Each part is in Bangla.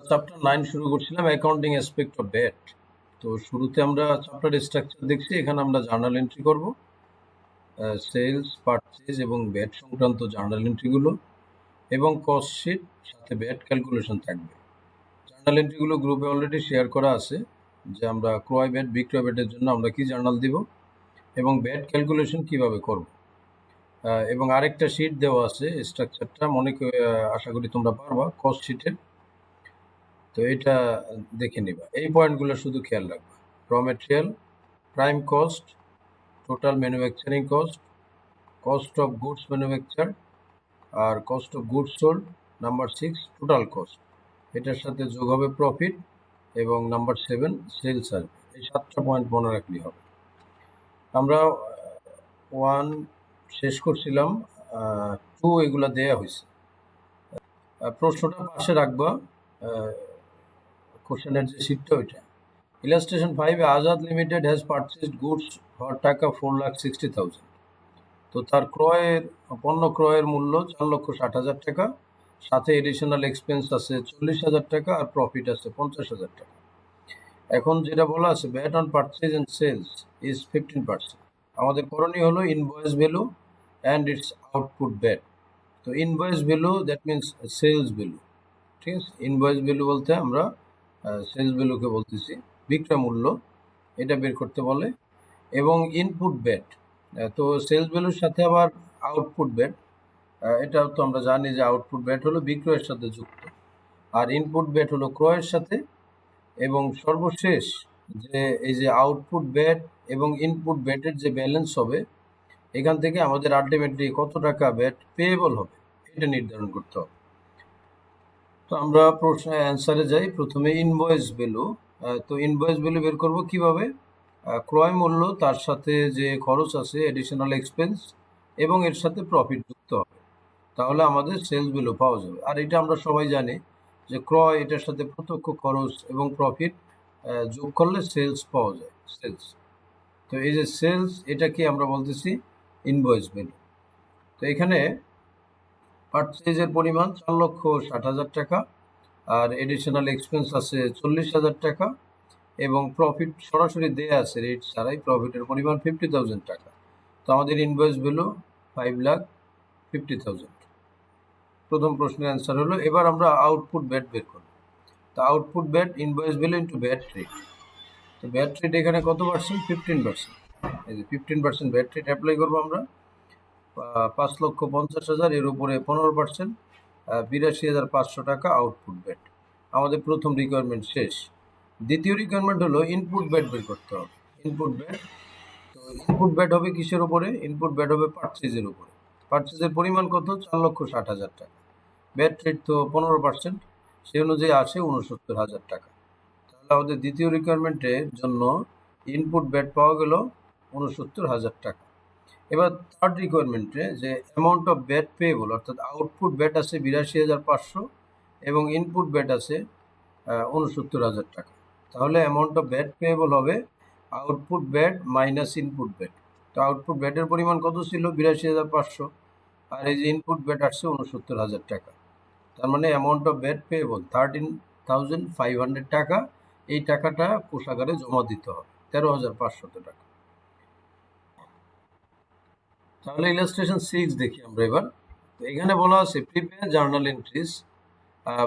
চ্যাপ্টার 9 শুরু করছিলাম অ্যাকাউন্টিং অ্যাসপেক্ট অফ ব্যাট। তো শুরুতে আমরা চ্যাপ্টার স্ট্রাকচার দেখছি। এখানে আমরা জার্নাল এন্ট্রি করব, সেলস, পারচেজ এবং ব্যাট সংক্রান্ত জার্নাল এন্ট্রিগুলো এবং কস্ট শিট সাথে ব্যাট ক্যালকুলেশন থাকবে। জার্নাল এন্ট্রিগুলো গ্রুপে অলরেডি শেয়ার করা আছে, যে আমরা ক্রয় ব্যাট বিক্রয় ব্যাটের জন্য আমরা কি জার্নাল দিব এবং ব্যাট ক্যালকুলেশন কিভাবে করব। এবং আরেকটা শিট দেওয়া আছে স্ট্রাকচারটা আশা করি তোমরা পারবা কস্ট শিটের। তো এটা দেখে নিবা, এই পয়েন্টগুলো শুধু খেয়াল রাখবা। Raw material, prime cost, total manufacturing cost, cost of goods manufacture, আর cost of goods sold. Number 6 total cost, এটার সাথে যোগ হবে প্রফিট, এবং নাম্বার 7 সেলস আসবে। এই 7টা পয়েন্ট মনে রাখলেই হবে। আমরা 1 শেষ করছিলাম, 2 এগুলা দেয়া হয়েছে। প্রশ্নটা পাশে রাখবা, কোশ্চেনের যে শিটটা ওইটা। Illustration 5 Azad limited has purchased goods for টাকা 4,60,000। তো তার পণ্য ক্রয়ের মূল্য 4,60,000 টাকা, সাথে এডিশনাল এক্সপেন্স আছে 40,000 টাকা, আর প্রফিট আছে 50,000 টাকা। এখন যেটা বলা আছে VAT on purchase and sales is 15%। আমাদের করণীয় হলো invoice value and its output VAT. তো invoice value that means sales value, ঠিক আছে। ইনভয়েস ভ্যালু বলতে আমরা সেলস ভ্যালুকে বলতেছি, বিক্রয় মূল্য, এটা বের করতে বলে। এবং ইনপুট ব্যাট, তো সেলস ভ্যালুর সাথে আবার আউটপুট ব্যাট, এটাও তো আমরা জানি যে আউটপুট ব্যাট হলো বিক্রয়ের সাথে যুক্ত, আর ইনপুট ব্যাট হলো ক্রয়ের সাথে। এবং সর্বশেষ যে এই যে আউটপুট ব্যাট এবং ইনপুট ব্যাটের যে ব্যালেন্স হবে, এখান থেকে আমাদের আলটিমেটলি কত টাকা ব্যাট পেয়েবল হবে এটা নির্ধারণ করতে হবে। তো আমরা প্রশ্নের অ্যান্সারে যাই। প্রথমে ইনভয়েস ভ্যালু। তো ইনভয়েস ভ্যালু বের করব কিভাবে? ক্রয় মূল্য, তার সাথে যে খরচ আছে এডিশনাল এক্সপেন্স, এবং এর সাথে প্রফিট যুক্ত হবে, তাহলে আমাদের সেলস ভ্যালু পাওয়া যাবে। আর এটা আমরা সবাই জানি যে ক্রয়, এটার সাথে প্রত্যক্ষ খরচ এবং প্রফিট যোগ করলে সেলস পাওয়া যায়, সেলস। তো এই যে সেলস, এটাকে আমরা বলতেছি ইনভয়েস ভ্যালু। তো এখানে পারচেজের পরিমাণ 4,60,000 টাকা, আর এডিশনাল এক্সপেন্স আছে 40,000 টাকা, এবং প্রফিট সরাসরি দেয়া আছে রেট ছাড়াই, প্রফিটের পরিমাণ 50,000 টাকা। তো আমাদের ইনভয়েস ভ্যালু 5,50,000। প্রথম প্রশ্নের অ্যান্সার হলো। এবার আমরা আউটপুট ব্যাট বের করব। তো output bat invoice value into bat rate. তো ব্যাট রেট এখানে কত পার্সেন্ট? 15%। এই যে 15% ব্যাট রেট অ্যাপ্লাই করবো আমরা। 5,50,000 এর উপরে 15%, 82,500 টাকা আউটপুট ব্যাট। আমাদের প্রথম রিকোয়ারমেন্ট শেষ। দ্বিতীয় রিকোয়ারমেন্ট হলো ইনপুট ব্যাট বের করতে হবে। ইনপুট ব্যাট, তো ইনপুট ব্যাট হবে কিসের উপরে? ইনপুট ব্যাট হবে পারচেজের উপরে। পারচেজের পরিমাণ কত? 4,60,000 টাকা। ব্যাট রেট তো 15%, সেই অনুযায়ী আসে 69,000 টাকা। তাহলে আমাদের দ্বিতীয় রিকোয়ারমেন্টের জন্য ইনপুট ব্যাট পাওয়া গেল 69,000 টাকা। এবার থার্ড রিকোয়ারমেন্টে যে অ্যামাউন্ট অফ ব্যাট পেয়েবল, অর্থাৎ আউটপুট ব্যাট আছে 82,500 এবং ইনপুট ব্যাট আছে 69,000 টাকা। তাহলে অ্যামাউন্ট অফ ব্যাট পেয়েবল হবে output bat minus input bat. তো আউটপুট ব্যাটের পরিমাণ কত ছিল? 82,500, আর এই যে ইনপুট ব্যাট আসছে 69,000 টাকা। তার মানে অ্যামাউন্ট অফ ব্যাট পেয়েবল 13,500 টাকা। এই টাকাটা কোষাগারে জমা দিতে হবে, 13,500 টাকা। তাহলে ইলাস্ট্রেশন 6 দেখি আমরা এবার। তো এখানে বলা আছে prepare journal entries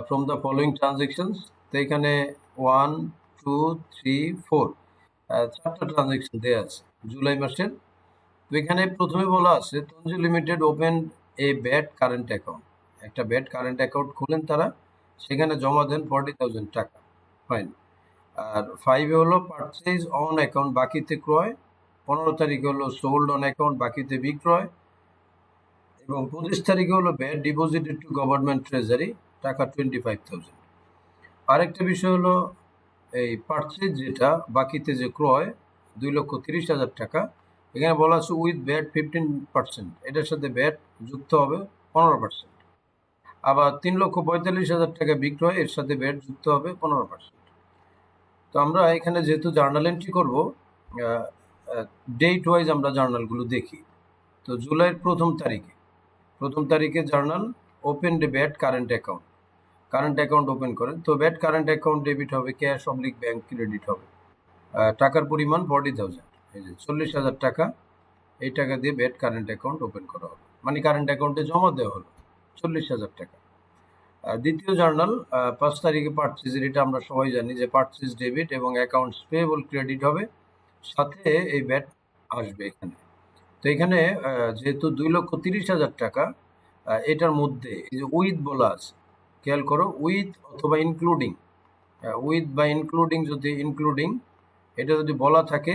from the following transactions. তো এখানে 1, 2, 3, 4 4টা ট্রানজেকশন দেওয়া আছে জুলাই মাসের। তো এখানে প্রথমে বলা আছে তঞ্জু লিমিটেড ওপেন এ ব্যাট কারেন্ট অ্যাকাউন্ট। একটা ব্যাট কারেন্ট অ্যাকাউন্ট খুলেন তারা, সেখানে জমা দেন 40,000 টাকা, ফাইন। আর 5-এ হলো পারচেজ অন অ্যাকাউন্ট, বাকিতে ক্রয়। 15 তারিখে হলো সোল্ড অন অ্যাকাউন্ট, বাকিতে বিক্রয়। এবং 25 তারিখে হলো bat deposited two government treasury, টাকা 25,000। আরেকটা বিষয় হলো এই পারচেজ যেটা, বাকিতে যে ক্রয় 2,30,000 টাকা। এখানে বলা আছে উইথ ব্যাট 15%, এটার সাথে ব্যাট যুক্ত হবে 15%। আবার 3,45,000 টাকা বিক্রয়, এর সাথে ব্যাট যুক্ত হবে 15%। তো আমরা এখানে যেহেতু জার্নাল এন্ট্রি করবো, ডেট ওয়াইজ আমরা জার্নালগুলো দেখি। তো জুলাইয়ের প্রথম তারিখে journal open day bat current account. Current account open করেন, তো ব্যাট কারেন্ট অ্যাকাউন্ট ডেবিট হবে, ক্যাশ অবলিক ব্যাংক ক্রেডিট হবে। টাকার পরিমাণ 40,000, এই যে 40,000 টাকা, এই টাকা দিয়ে ব্যাট কারেন্ট অ্যাকাউন্ট ওপেন করা হবে, মানে কারেন্ট অ্যাকাউন্টে জমা দেওয়া হলো 40,000 টাকা। দ্বিতীয় জার্নাল 5 তারিখে পারচেজের, এটা আমরা সবাই জানি যে পারচেজ ডেবিট এবং অ্যাকাউন্টস পেয়েবল ক্রেডিট হবে, সাথে এই ব্যাট আসবে এখানে। তো এখানে যেহেতু 2,30,000 টাকা, এটার মধ্যে এই যে উইথ বলা আছে, খেয়াল করো, উইথ অথবা ইনক্লুডিং, উইথ বা ইনক্লুডিং, যদি ইনক্লুডিং এটা যদি বলা থাকে,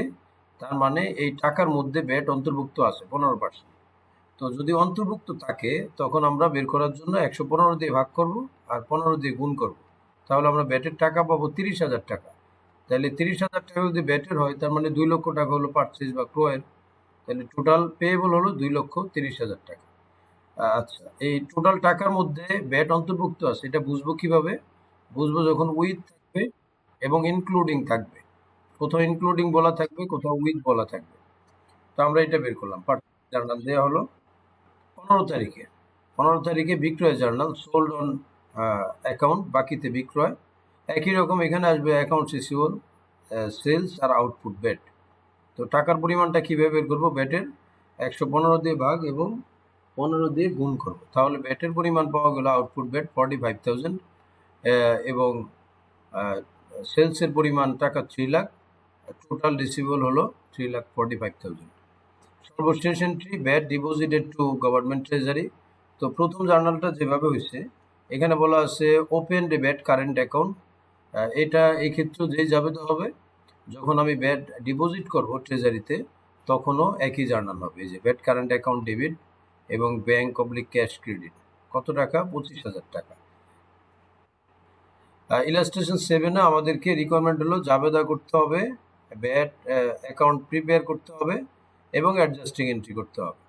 তার মানে এই টাকার মধ্যে ব্যাট অন্তর্ভুক্ত আছে 15%। তো যদি অন্তর্ভুক্ত থাকে তখন আমরা বের করার জন্য 115 দিয়ে ভাগ করব আর 15 দিয়ে গুণ করব, তাহলে আমরা ব্যাটের টাকা পাবো 30,000 টাকা। তাহলে 30,000 টাকা যদি ব্যাটের হয়, তার মানে 2 লক্ষ টাকা হলো পারচেজ বা ক্রয়ের, তাহলে টোটাল পেয়েবল হলো 2,30,000 টাকা। আচ্ছা, এই টোটাল টাকার মধ্যে ব্যাট অন্তর্ভুক্ত আছে, এটা বুঝবো কিভাবে? বুঝবো যখন উইথ থাকবে এবং ইনক্লুডিং থাকবে, কোথাও ইনক্লুডিং বলা থাকবে, কোথাও উইথ বলা থাকবে। তো আমরা এটা বের করলাম। জার্নাল দেওয়া হলো 15 তারিখে। 15 তারিখে বিক্রয় জার্নাল, সোল্ড অন অ্যাকাউন্ট, বাকিতে বিক্রয়। একই রকম এখানে আসবে অ্যাকাউন্ট রিসিভেবল, সেলস আর আউটপুট ব্যাট। তো টাকার পরিমাণটা কীভাবে বের করবো? ব্যাটের 115 দিয়ে ভাগ এবং 15 দিয়ে গুণ করবো, তাহলে ব্যাটের পরিমাণ পাওয়া গেল, আউটপুট ব্যাট 45,000, এবং সেলসের পরিমাণ টাকা 3 লাখ, টোটাল রিসিভেবল হলো 3,45,000। সর্বশেষ entry, bat deposited two government treasury. তো প্রথম জার্নালটা যেভাবে হয়েছে, এখানে বলা আছে open day bat current account, এটা এই ক্ষেত্রে যেই যাবে তো হবে, যখন আমি ব্যাট ডিপোজিট করব ট্রেজারিতে তখনও একই জার্নাল হবে। এই যে ব্যাট কারেন্ট অ্যাকাউন্ট ডেবিট এবং ব্যাংক অবলিক ক্যাশ ক্রেডিট, কত টাকা? 25,000 টাকা। ইলাস্ট্রেশন 7-এ আমাদেরকে রিকোয়ারমেন্ট হলো জাবেদা করতে হবে, ব্যাট অ্যাকাউন্ট প্রিপেয়ার করতে হবে এবং অ্যাডজাস্টিং এন্ট্রি করতে হবে।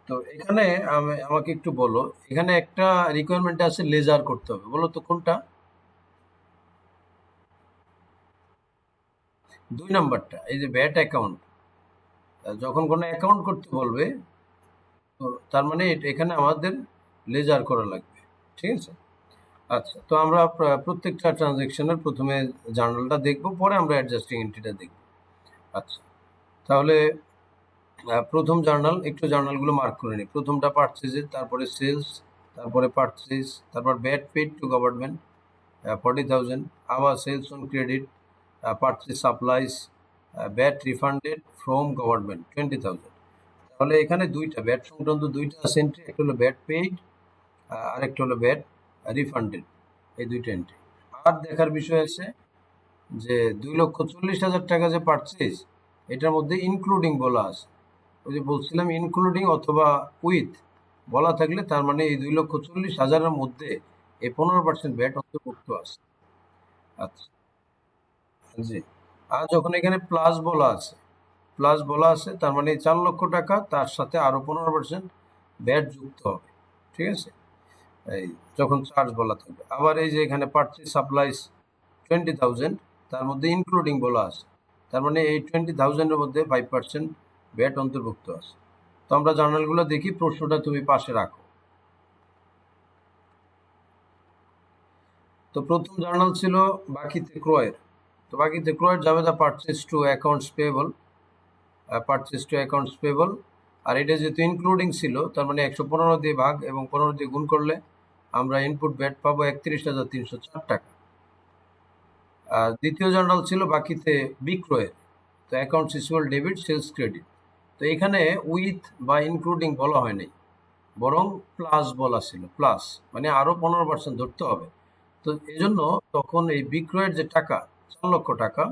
তো এখানে আমাকে একটু বলো, এখানে একটা রিকোয়ারমেন্ট আছে লেজার করতে হবে, বলো তো কোনটা? 2 নাম্বারটা, এই যে ব্যাট অ্যাকাউন্ট, যখন কোনো অ্যাকাউন্ট করতে বলবে, তো তার মানে এখানে আমাদের লেজার করা লাগবে, ঠিক আছে? আচ্ছা, তো আমরা প্রত্যেকটা ট্রানজ্যাকশনের প্রথমে জার্নালটা দেখব, পরে আমরা অ্যাডজাস্টিং এন্ট্রিটা দেখব। আচ্ছা, তাহলে প্রথম জার্নাল, একটু জার্নালগুলো মার্ক করে নিই। প্রথমটা পারচেজের, তারপরে সেলস, তারপরে পারচেজ, তারপর ব্যাট পেড টু গভর্নমেন্ট 40,000, আবার sales on credit, purchase supplies, VAT refunded from government 20,000। তাহলে এখানে দুইটা ব্যাট সংক্রান্ত দুইটা আছে এন্ট্রি, একটা হলো ব্যাট পেইড আর একটা হলো ব্যাট রিফান্ডেড, এই দুইটা এন্ট্রি। আর দেখার বিষয় আছে যে 2,40,000 টাকা যে পারচেজ, এটার মধ্যে ইনক্লুডিং বলা আছে, ওই যে বলছিলাম ইনক্লুডিং অথবা উইথ বলা থাকলে তার মানে এই 2,40,000-এর মধ্যে এই 15% ব্যাট অন্তর্ভুক্ত আছে। আচ্ছা, জি। আর যখন এখানে প্লাস বলা আছে, প্লাস বলা আছে, তার মানে 4 লক্ষ টাকা, তার সাথে আরো 15% ব্যাট যুক্ত হবে, ঠিক আছে? এই যখন চার্জ বলা থাকবে। আবার এই যে এখানে পারচেজ সাপ্লাইজ 20,000, তার মধ্যে ইনক্লুডিং বলা আছে, তার মানে এই 20,000-এর মধ্যে 5% ব্যাট অন্তর্ভুক্ত আছে। তো আমরা জার্নালগুলো দেখি, প্রশ্নটা তুমি পাশে রাখো। তো প্রথম জার্নাল ছিল বাকিতে ক্রয়ের। তো বাকিতে ক্রয়ের যাবে the purchase to accounts payable, purchase to accounts payable. আর এটা যেহেতু ইনক্লুডিং ছিল, তার মানে 115 দিয়ে ভাগ এবং 15 দিয়ে গুণ করলে আমরা ইনপুট ব্যাট পাবো 31,304 টাকা। দ্বিতীয় জার্নাল ছিল বাকিতে বিক্রয়ের, তো accounts receivable debit sales credit. তো এখানে উইথ বা ইনক্লুডিং বলা হয়নি, বরং প্লাস বলা ছিল, প্লাস মানে আরও 15% ধরতে হবে। তো এই জন্য তখন এই বিক্রয়ের যে টাকা 4 লক্ষ টাকা,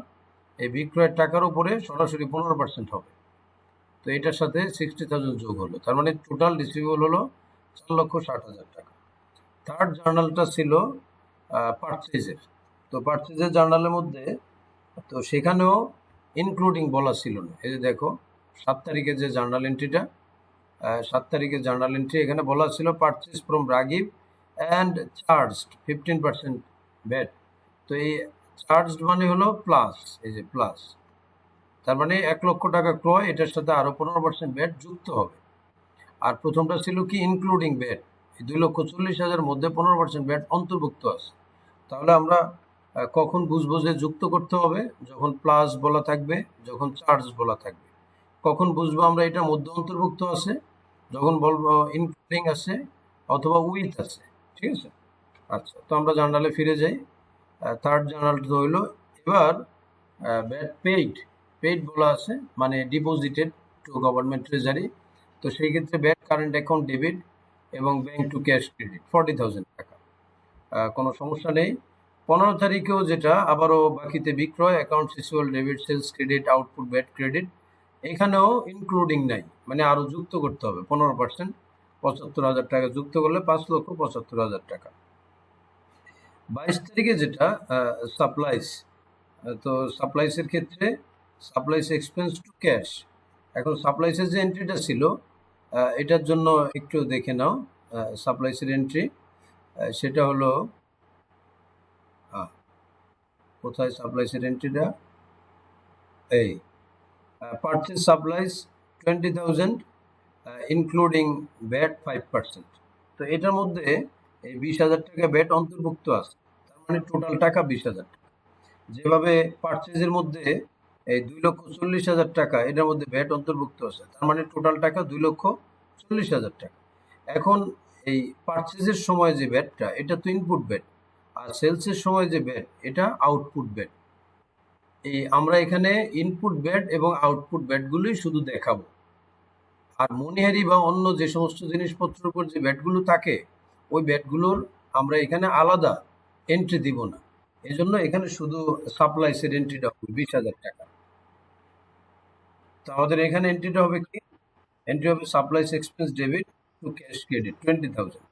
এই বিক্রয়ের টাকার উপরে সরাসরি 15% হবে। তো এটার সাথে 60,000 যোগ হলো, তার মানে টোটাল রিসিভেবল হলো 4,60,000 টাকা। থার্ড জার্নালটা ছিল পারচেজের। তো পারচেজের জার্নালের মধ্যে, তো সেখানেও ইনক্লুডিং বলা ছিল না। এই যে দেখো 7 তারিখে যে জার্নাল এন্ট্রিটা, 7 তারিখের জার্নাল এন্ট্রি, এখানে বলা ছিল purchase from Ragib and charged 15% bat. তো এই চার্জড মানে হলো প্লাস, এই যে প্লাস, তার মানে 1 লক্ষ টাকা ক্রয়, এটার সাথে আরও 15% ব্যাট যুক্ত হবে। আর প্রথমটা ছিল কি ইনক্লুডিং ব্যাট, এই 2,40,000 মধ্যে 15% ব্যাট অন্তর্ভুক্ত আছে। তাহলে আমরা কখন বুঝবো যে যুক্ত করতে হবে? যখন প্লাস বলা থাকবে, যখন চার্জ বলা থাকবে। কখন বুঝবো আমরা এটা মধ্যে অন্তর্ভুক্ত আছে? যখন বলবো ইনক্লুডিং আছে অথবা উইথ আছে। ঠিক আছে? আচ্ছা, তো আমরা জার্নালে ফিরে যাই। থার্ড জার্নালটা হইলো এবার ব্যাট পেইড বলা আছে, মানে ডিপোজিটেড টু গভর্নমেন্ট ট্রেজারি। তো সেই ক্ষেত্রে ব্যাট কারেন্ট অ্যাকাউন্ট ডেবিট এবং ব্যাংক টু ক্যাশ ক্রেডিট 40,000 টাকা। কোনো সমস্যা নেই। 15 তারিখেও যেটা আবারও বাকিতে বিক্রয় account receivable debit sales credit output VAT credit, এখানেও ইনক্লুডিং নাই, মানে আরও যুক্ত করতে হবে 15%। 75,000 টাকা যুক্ত করলে 5,75,000 টাকা। 22 তারিখে যেটা সাপ্লাইস, তো সাপ্লাইসের ক্ষেত্রে সাপ্লাইস এক্সপেন্স টু ক্যাশ। এখন সাপ্লাইসের যে এন্ট্রিটা ছিল এটার জন্য একটু দেখে নাও। সাপ্লাইসের এন্ট্রি সেটা হলো কোথায় সাপ্লাইসের এন্ট্রিটা? এই পারচেজ সাপ্লাইস 20,000 ইনক্লুডিং ব্যাট 5%। তো এটার মধ্যে এই 20,000 টাকা ব্যাট অন্তর্ভুক্ত আছে, তার মানে টোটাল টাকা 20,000 টাকা। যেভাবে পারচেজের মধ্যে এই 2,40,000 টাকা এটার মধ্যে ব্যাট অন্তর্ভুক্ত আছে, তার মানে টোটাল টাকা 2,40,000 টাকা। এখন এই পারচেজের সময় যে ব্যাটটা, এটা তো ইনপুট ব্যাট, আর সেলসের সময় যে ব্যাট এটা আউটপুট ব্যাট। এই আমরা এখানে ইনপুট ব্যাট এবং আউটপুট ব্যাটগুলোই শুধু দেখাবো, আর মনিহারি বা অন্য যে সমস্ত জিনিসপত্রের উপর যে ব্যাটগুলো থাকে ওই ব্যাটগুলোর আমরা এখানে আলাদা এন্ট্রি দিব না। এজন্য এখানে শুধু সাপ্লাইসের এন্ট্রিটা হবে 20,000 টাকা। তো আমাদের এখানে এন্ট্রিটা হবে কি? এন্ট্রি হবে supplies expense debit two cash credit 20,000।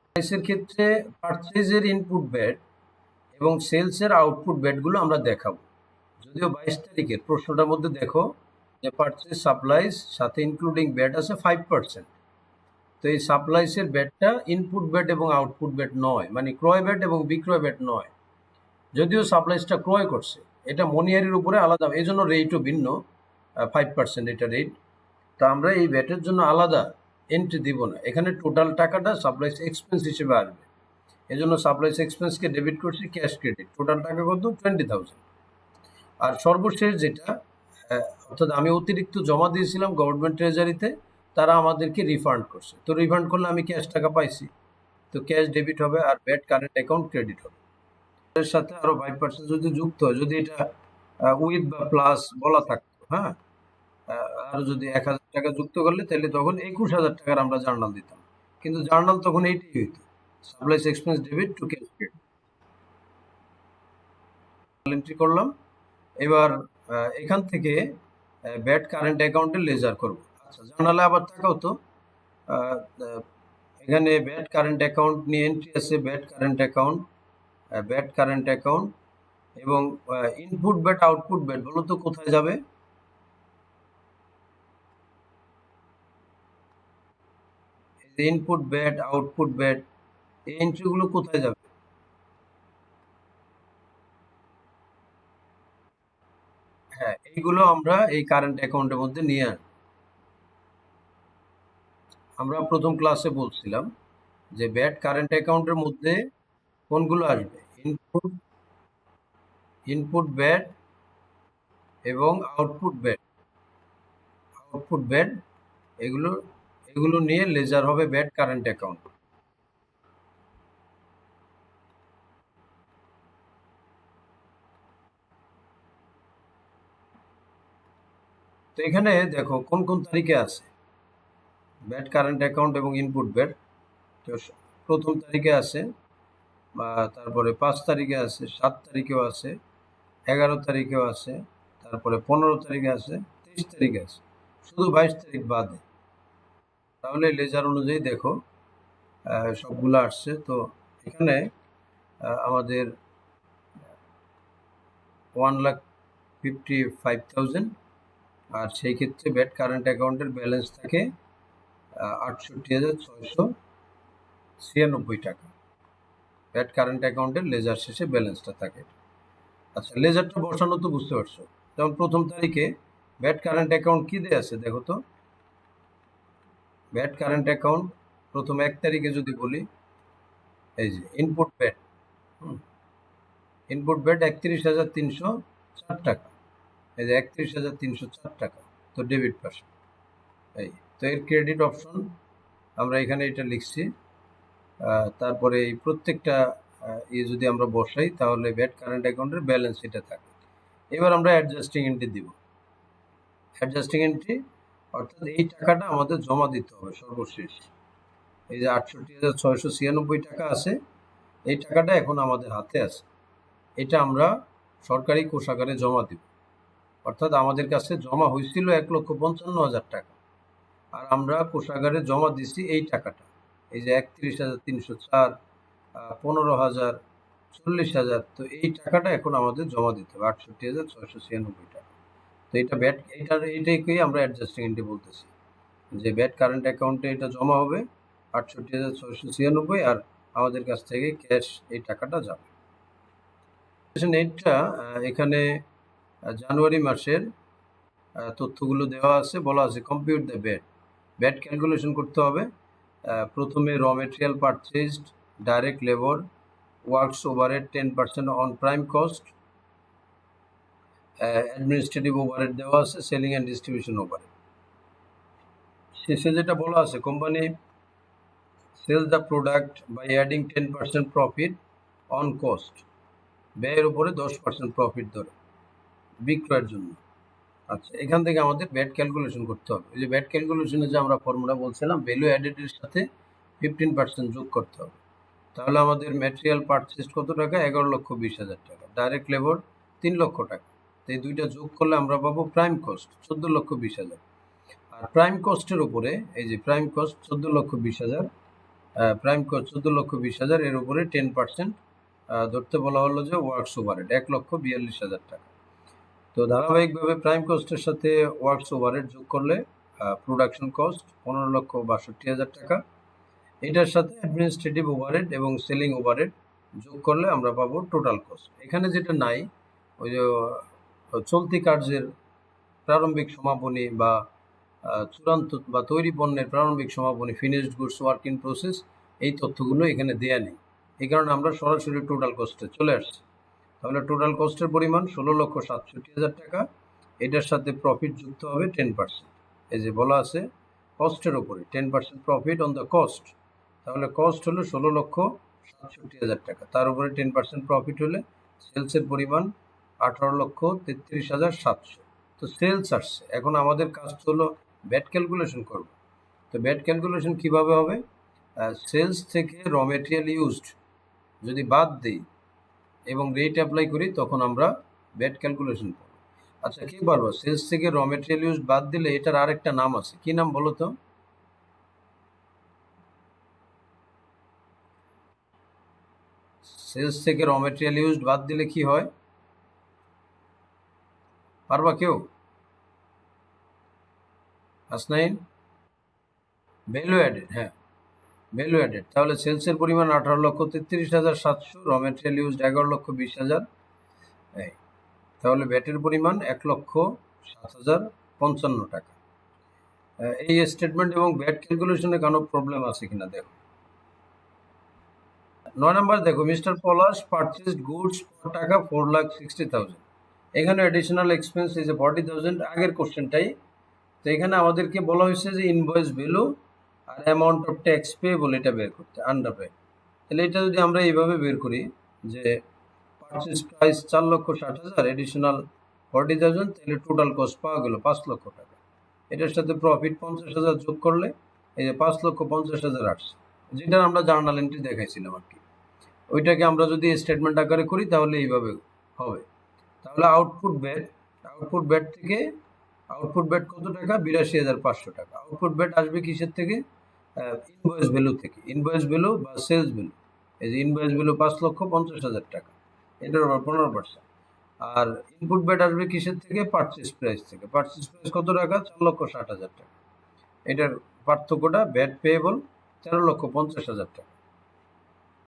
সাপ্লাইসের ক্ষেত্রে পারচেজের ইনপুট ব্যাট এবং সেলসের আউটপুট ব্যাটগুলো আমরা দেখাবো। যদিও 22 তারিখের প্রশ্নটার মধ্যে দেখো যে পারচেজ সাপ্লাইস সাথে ইনক্লুডিং ব্যাট আছে 5%। তো এই সাপ্লাইসের ব্যাটটা ইনপুট ব্যাট এবং আউটপুট ব্যাট নয়, মানে ক্রয় ব্যাট এবং বিক্রয় ব্যাট নয়। যদিও সাপ্লাইসটা ক্রয় করছে, এটা মনিহারির উপরে আলাদা, এই জন্য রেটও ভিন্ন, 5% এটা রেট। তা আমরা এই ব্যাটের জন্য আলাদা এন্ট্রি দিব না, এখানে টোটাল টাকাটা সাপ্লাইস এক্সপেন্স হিসেবে আসবে। এই জন্য সাপ্লাইস এক্সপেন্সকে ডেবিট করছি ক্যাশ ক্রেডিট। টোটাল টাকা কত? 20,000। আর সর্বশেষ যেটা, অর্থাৎ আমি অতিরিক্ত জমা দিয়েছিলাম গভর্নমেন্ট ট্রেজারিতে, তারা আমাদেরকে রিফান্ড করছে। তো রিফান্ড করলে আমি ক্যাশ টাকা পাইছি, তো ক্যাশ ডেবিট হবে আর ব্যাট কারেন্ট অ্যাকাউন্ট ক্রেডিট হবে। এর সাথে আরো 5% যদি যুক্ত হয়, যদি এটা উইথ বা প্লাস বলা থাকতো, হ্যাঁ, আরো যদি 1,000 টাকা যুক্ত করলে তাহলে তখন 21,000 টাকার আমরা জার্নাল দিতাম। কিন্তু জার্নাল তখন এইটাই হইতো, supplies expense debit two cash credit. Entry করলাম। এবার এখান থেকে ব্যাট কারেন্ট অ্যাকাউন্টে লেজার করব। আচ্ছা, জার্নালে আবার তাকাও তো, এখানে ব্যাট কারেন্ট অ্যাকাউন্ট নিয়ে এন্ট্রি আছে, ব্যাট কারেন্ট অ্যাকাউন্ট এবং ইনপুট ব্যাট আউটপুট ব্যাট, বলো তো কোথায় যাবে? ইনপুট ব্যাট আউটপুট ব্যাট, এই এন্ট্রিগুলো কোথায় যাবে? হ্যাঁ, এইগুলো আমরা এই কারেন্ট অ্যাকাউন্টের মধ্যে নিয়ে আসবো। আমরা প্রথম ক্লাসে বলছিলাম যে ব্যাট কারেন্ট অ্যাকাউন্টের মধ্যে কোনগুলো আসবে? ইনপুট ব্যাট এবং আউটপুট ব্যাট, এগুলো এগুলো নিয়ে লেজার হবে ব্যাট কারেন্ট অ্যাকাউন্ট। তো এখানে দেখো কোন কোন তারিখে আছে ব্যাট কারেন্ট অ্যাকাউন্ট এবং ইনপুট ব্যাট। তো প্রথম তারিখে আছে, বা তারপরে 5 তারিখে আছে, 7 তারিখেও আছে, 11 তারিখেও আছে, তারপরে 15 তারিখে আছে, 23 তারিখে আছে, শুধু 22 তারিখ বাদে। তাহলে লেজার অনুযায়ী দেখো সবগুলো আসছে। তো এখানে আমাদের 1,55,000, আর সেই ক্ষেত্রে ব্যাট কারেন্ট অ্যাকাউন্টের ব্যালেন্স থাকে 68,696 টাকা। ব্যাট কারেন্ট অ্যাকাউন্টের লেজার শেষে ব্যালেন্সটা থাকে। আচ্ছা, লেজারটা বসানো তো বুঝতে পারছো। যেমন প্রথম তারিখে ব্যাট কারেন্ট অ্যাকাউন্ট কি দেয়া আছে দেখো তো। ব্যাট কারেন্ট অ্যাকাউন্ট প্রথম 1 তারিখে যদি বলি, এই যে ইনপুট ব্যাট, ইনপুট ব্যাট 31,304 টাকা, এই যে 31,304 টাকা, তো ডেবিট পার্সেন্ট। এই তো এর ক্রেডিট অপশন আমরা এখানে এটা লিখছি। তারপরে এই প্রত্যেকটা যদি আমরা বসাই তাহলে ব্যাট কারেন্ট অ্যাকাউন্টের ব্যালেন্স এটা থাকে। এবার আমরা অ্যাডজাস্টিং এন্ট্রি দিব। অ্যাডজাস্টিং এন্ট্রি অর্থাৎ এই টাকাটা আমাদের জমা দিতে হবে সর্বশেষ। এই যে 68,696 টাকা আছে, এই টাকাটা এখন আমাদের হাতে আছে, এটা আমরা সরকারি কোষাগারে জমা দিব। অর্থাৎ আমাদের কাছে জমা হয়েছিল 1,55,000 টাকা, আর আমরা কোষাগারে জমা দিছি এই টাকাটা, এই যে 31,304, 15,000, 40,000, তো এই টাকাটা এখন আমাদের জমা দিতে হবে 68,696 টাকা। তো এটা ব্যাট, এইটাকেই আমরা অ্যাডজাস্টিং এন্ট্রি বলতেছি, যে ব্যাট কারেন্ট অ্যাকাউন্টে এটা জমা হবে 68,696, আর আমাদের কাছ থেকে ক্যাশ এই টাকাটা যাবে। এইটা এখানে জানুয়ারি মাসের তথ্যগুলো দেওয়া আছে, বলা আছে compute the bat. Bat calculation করতে হবে। প্রথমে র material purchased, direct labour, works overhead 10% on prime cost, administrative overhead দেওয়া আছে, সেলিং অ্যান্ড ডিস্ট্রিবিউশন ওভারহেড। শেষে যেটা বলা আছে, company sell the product by adding 10% profit on cost, ব্যয়ের উপরে 10% প্রফিট ধরে বিক্রয়ের জন্য। আচ্ছা, এখান থেকে আমাদের ব্যাট ক্যালকুলেশন করতে হবে। এই যে ব্যাট ক্যালকুলেশনে যে আমরা ফর্মুলা বলছিলাম, ভ্যালু অ্যাডেডের সাথে 15% যোগ করতে হবে। তাহলে আমাদের ম্যাটেরিয়াল পারচেজ কত টাকা? 11,20,000 টাকা। ডাইরেক্ট লেবার 3 লক্ষ টাকা। তো এই দুইটা যোগ করলে আমরা পাবো প্রাইম কস্ট 14,20,000। আর প্রাইম কস্টের উপরে, এই যে প্রাইম কস্ট 14,20,000, প্রাইম কস্ট 14,20,000, এর উপরে 10% ধরতে বলা হলো যে ওয়ার্কস ওভারহেড 1,42,000 টাকা। তো ধারাবাহিকভাবে প্রাইম কস্টের সাথে ওয়ার্কস ওভারহেড যোগ করলে প্রোডাকশন কস্ট 15,62,000 টাকা। এটার সাথে অ্যাডমিনিস্ট্রেটিভ ওভারহেড এবং সেলিং ওভারহেড যোগ করলে আমরা পাবো টোটাল কস্ট। এখানে যেটা নাই, ওই যে চলতি কার্যের প্রারম্ভিক সমাপনী বা চূড়ান্ত বা তৈরি পণ্যের প্রারম্ভিক সমাপনী, finished goods work in process, এই তথ্যগুলো এখানে দেয়া নেই। এই কারণে আমরা সরাসরি টোটাল কস্টে চলে আসছি। তাহলে টোটাল কস্টের পরিমাণ 16,67,000 টাকা। এটার সাথে প্রফিট যুক্ত হবে 10%। এই যে বলা আছে কস্টের উপরে 10% প্রফিট অন দ্য কস্ট, তাহলে কস্ট হলো 16,67,000 টাকা, তার উপরে 10% প্রফিট হলে সেলসের পরিমাণ 18,33,700। তো সেলস আসছে। এখন আমাদের কাজ হলো ব্যাট ক্যালকুলেশন করব। তো ব্যাট ক্যালকুলেশন কিভাবে হবে? সেলস থেকে র মেটেরিয়াল ইউজড যদি বাদ দিই এবং রেট অ্যাপ্লাই করি, তখন আমরা ব্যাট ক্যালকুলেশন করব। আচ্ছা, কি বলবো, সেলস থেকে র মেটেরিয়াল ইউজ বাদ দিলে এটার আরেকটা নাম আছে, কি নাম বলো তো? সেলস থেকে র মেটেরিয়াল ইউজ বাদ দিলে কি হয়? পারবা কেউ? আসনাইন? Value added. হ্যাঁ, ভ্যালু অ্যাডেড। তাহলে সেলসের পরিমাণ 18,33,700, র মেটেরিয়াল ইউজ 11,20,000। তাহলে ব্যাটের পরিমাণ 1,07,055 টাকা। এই স্টেটমেন্ট এবং ব্যাট ক্যালকুলেশনে কোনো প্রবলেম আছে কিনা দেখো। 9 নম্বর দেখো, mister Palash purchased goods for টাকা 4,60,000। এখানে অ্যাডিশনাল এক্সপেন্স ইজ 40,000, আগের কোশ্চেনটাই। তো এখানে আমাদেরকে বলা হয়েছে যে ইনভয়েস ভ্যালু আর অ্যামাউন্ট অফ ট্যাক্স পেয়েবল এটা বের করতে, আন্ডার পে। তাহলে এটা যদি আমরা এইভাবে বের করি যে পারচেজ প্রাইস 4,60,000, এডিশনাল 40,000, তাহলে টোটাল কস্ট পাওয়া গেল 5 লক্ষ টাকা। এটার সাথে প্রফিট 50,000 যোগ করলে এই যে 5,50,000 আসছে, যেটা আমরা জার্নাল এন্ট্রি দেখাইছিলাম আর কি। ওইটাকে আমরা যদি স্টেটমেন্ট আকারে করি তাহলে এইভাবে হবে। তাহলে আউটপুট ব্যাট থেকে আউটপুট ব্যাট কত টাকা? 82,500 টাকা। আউটপুট ব্যাট আসবে কিসের থেকে? ইনভয়েস ভ্যালু থেকে। ইনভয়েস ভ্যালু বা সেলস ভ্যালু, এই যে ইনভয়েস ভ্যালু 5,50,000 টাকা, এটার উপর 15%। আর ইনপুট ব্যাট আসবে কিসের থেকে? পারচেজ প্রাইস থেকে। পারচেজ প্রাইস কত টাকা? 4,60,000 টাকা। এটার পার্থক্যটা ব্যাট পেয়েবল 13,50,000 টাকা।